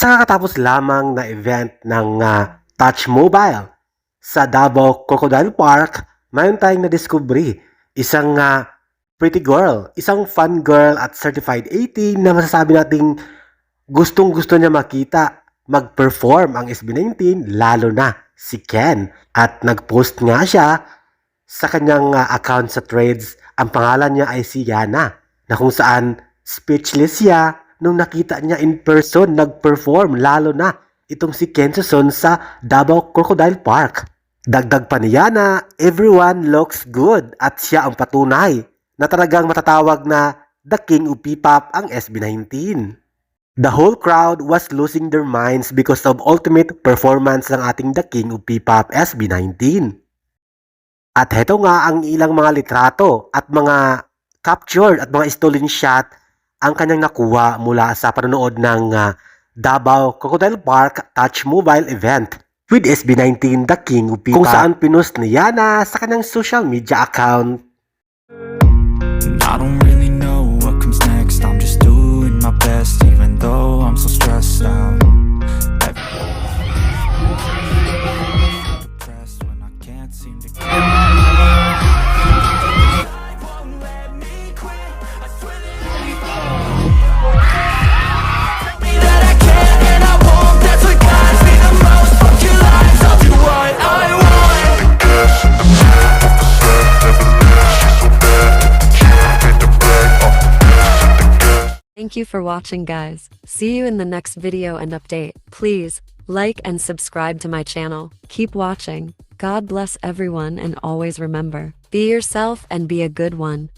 Sa kakatapos lamang na event ng Touch Mobile sa Davao Crocodile Park, mayroon tayong nadiskubre isang pretty girl, isang fun girl at certified 18 na masasabi nating gustong-gusto niya makita mag-perform ang SB19, lalo na si Ken. At nag-post nga siya sa kanyang account sa Threads. Ang pangalan niya ay si Yana, na kung saan speechless siya nung nakita niya in person nag-perform, lalo na itong si Ken Suson sa Davao Crocodile Park. Dagdag pa ni Yana, everyone looks good at siya ang patunay na talagang matatawag na the king of P-pop ang SB19. The whole crowd was losing their minds because of ultimate performance ng ating the king of P-pop SB19. At heto nga ang ilang mga litrato at mga captured at mga stolen shot ang kanyang nakuha mula sa panonood ng Davao Crocodile Park Touch Mobile event with SB19 The King of P-pop, kung saan pinost ni Yana sa kanyang social media account. I don't really know what comes next. I'm just doing my best even though I'm so stressed out. Depressed when I can't seem to Thank you for watching, guys. See you in the next video and update. Please like and subscribe to my channel. Keep watching. God bless everyone, and always remember, be yourself and be a good one.